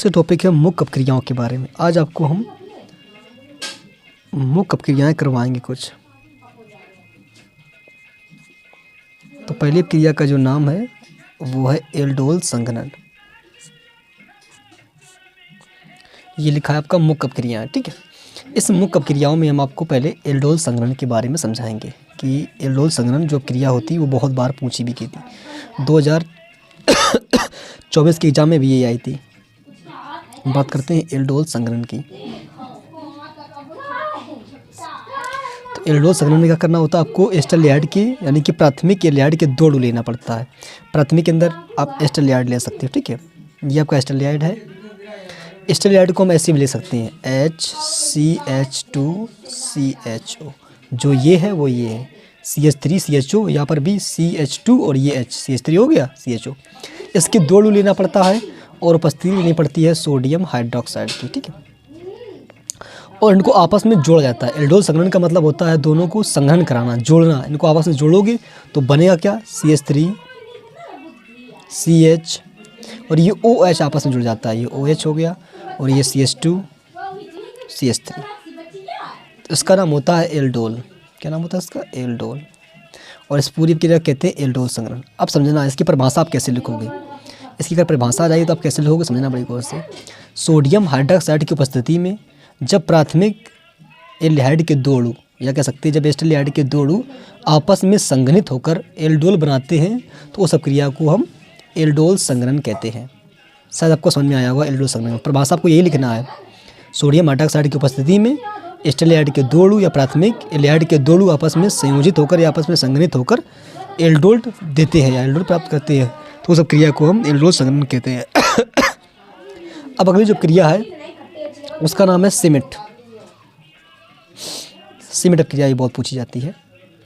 से टॉपिक है मुख्य अपक्रियाओं के बारे में। आज आपको हम मुख्य अपक्रियाएं करवाएंगे कुछ। तो पहली अपक्रिया का जो नाम है वो है एल्डोल संघनन। ये लिखा है आपका मुख्य अपक्रियाएं, ठीक है। इस मुख्य अपक्रियाओं में हम आपको पहले एल्डोल संघनन के बारे में समझाएंगे कि एल्डोल संघनन जो अपक्रिया होती है वो बहुत बार पूछी भी की थी। 2024 के एग्जाम में भी ये आई थी। बात करते हैं एल्डोल संघनन की। तो एल्डोल संघनन में क्या करना होता है, आपको एस्टेरॉयड के यानी कि प्राथमिक एल्डिहाइड के 2 अणु लेना पड़ता है। प्राथमिक के अंदर आप एस्टेरॉयड ले सकते हो, ठीक है। ये आपका एस्टेरॉयड है। एस्टेरॉयड को हम ऐसे भी ले सकते हैं HCH2CHO। जो ये है वो ये है CH3CHO, यहाँ पर भी CH2 और ये H CH3 हो गया CHO। इसके 2 अणु लेना पड़ता है और उपस्थिति लेनी पड़ती है सोडियम हाइड्रोक्साइड की, ठीक है। और इनको आपस में जोड़ा जाता है। एल्डोल संघनन का मतलब होता है दोनों को संघनन कराना, जोड़ना। इनको आपस में जोड़ोगे तो बनेगा क्या, CH3CH और ये OH आपस में जुड़ जाता है। ये OH हो गया और ये CH2CH3। तो इसका नाम होता है एल्डोल। क्या नाम होता है इसका, एल्डोल। और इस पूरी क्रिया कहते हैं एल्डोल संघनन। अब समझना इसकी परिभाषा आप कैसे लिखोगे। इसकी अगर परिभाषा आ जाएगी तो आप कैसे लिखोगे, समझना बड़ी गौर से। सोडियम हाइड्रोक्साइड की उपस्थिति में जब प्राथमिक एल्डिहाइड के 2 अणु या कह सकते हैं जब एस्टेरॉयड के 2 अणु आपस में संघनित होकर एल्डोल बनाते हैं तो उस क्रिया को हम एल्डोल संघनन कहते हैं। शायद आपको समझ में आया होगा एल्डोल संघनन। परिभाषा आपको यही लिखना है। सोडियम हाइड्रोक्साइड की उपस्थिति में एस्टेरॉयड के 2 अणु या प्राथमिक एल्डिहाइड के 2 अणु आपस में संयोजित होकर या आपस में संघनित होकर एल्डोल देते हैं या एल्डोल प्राप्त करते हैं तो उस क्रिया को हम एल्डोल संघनन कहते हैं। अब अगली जो क्रिया है उसका नाम है सिमेट। सिमेट क्रिया ये बहुत पूछी जाती है,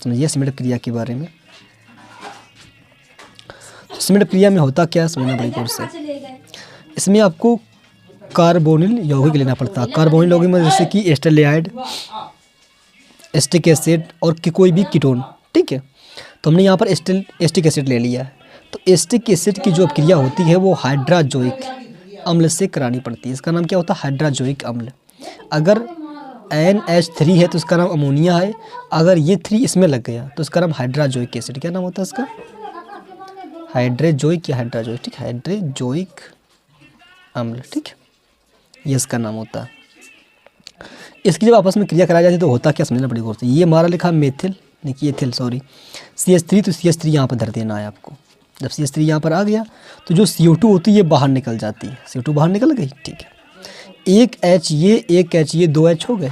समझिए सिमेट क्रिया के बारे में। सिमेट क्रिया में होता क्या है, समझना बड़ी गौर से। इसमें आपको कार्बोनिल यौगिक लेना पड़ता है। कार्बोनिल यौगिक में जैसे कि एस्टेरॉयड, एस्टिक एसिड और कोई भी कीटोन, ठीक है। तो हमने यहाँ पर एस्टिक एसिड ले लिया है। तो एस्टिक एसिड की जो क्रिया होती है वो हाइड्राजोइक अम्ल से करानी पड़ती है। इसका नाम क्या होता है, हाइड्राजोइक अम्ल। अगर NH3 है तो इसका नाम अमोनिया है। अगर ये 3 इसमें लग गया तो इसका नाम हाइड्राजोइक एसिड। क्या नाम होता है इसका, हाइड्रेजोइक या हाइड्राजोइक, ठीक, हाइड्रेजोइक अम्ल, ठीक है, ये इसका नाम होता है। इसकी जब आपस में क्रिया कराई जाती है तो होता क्या, समझना पड़ेगा गौर से। ये हमारा लिखा मेथिल, देखिए एथिल, सॉरी CH3, तो CH3 यहाँ पर धर देना है आपको। जब CH3 यहाँ पर आ गया तो जो CO2 होती है ये बाहर निकल जाती है। CO2 बाहर निकल गई, ठीक है। एक H ये 2 H हो गए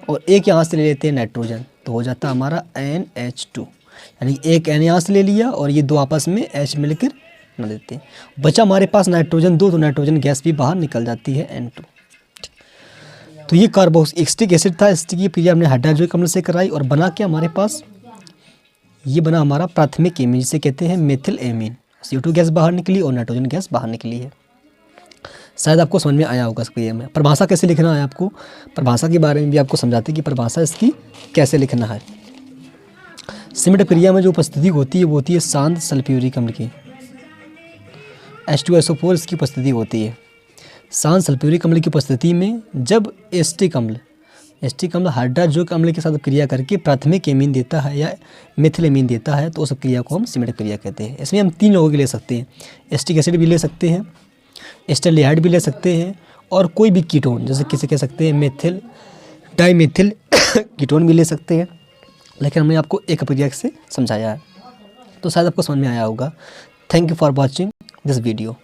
और एक यहाँ से ले लेते हैं नाइट्रोजन तो हो जाता है हमारा NH2। यानी एक N यहाँ से ले लिया और ये 2 आपस में H मिलकर न देते हैं। बचा हमारे पास नाइट्रोजन 2 तो नाइट्रोजन गैस भी बाहर निकल जाती है N2। तो ये कार्बोक्सिलिक एसिड था। इसकी क्रिया हमने हाइड्रोजोइक अम्ल से कराई और बना क्या हमारे पास, ये बना हमारा प्राथमिक एमीन जिसे कहते हैं मेथिल एमीन। CO2 गैस बाहर निकली और नाइट्रोजन गैस बाहर निकली है। शायद आपको समझ में आया होगा इस क्रिया में। परिभाषा कैसे लिखना है, आपको परिभाषा के बारे में भी आपको समझाते हैं कि परिभाषा इसकी कैसे लिखना है। सिमेट क्रिया में जो उपस्थिति होती है वो होती है शांत सल्फ्यूरिक अम्ल की, H2SO4 इसकी उपस्थिति होती है। शांत सल्फ्यूरिक अम्ल की उपस्थिति में जब एस्टिक अम्ल हाइड्राजोइक अम्ल के साथ क्रिया करके प्राथमिक एमीन देता है या मेथिल एमीन देता है तो उस क्रिया को हम सिमेट क्रिया कहते हैं। इसमें हम 3 यौगिक ले सकते हैं, एस्टिक एसिड भी ले सकते हैं, एस्टेरॉयड भी ले सकते हैं और कोई भी कीटोन जैसे किसे कह सकते हैं मेथिल डाइमेथिल कीटोन भी ले सकते हैं। लेकिन हमने आपको एक क्रिया से समझाया है तो शायद आपको समझ में आया होगा। Thank you for watching this video.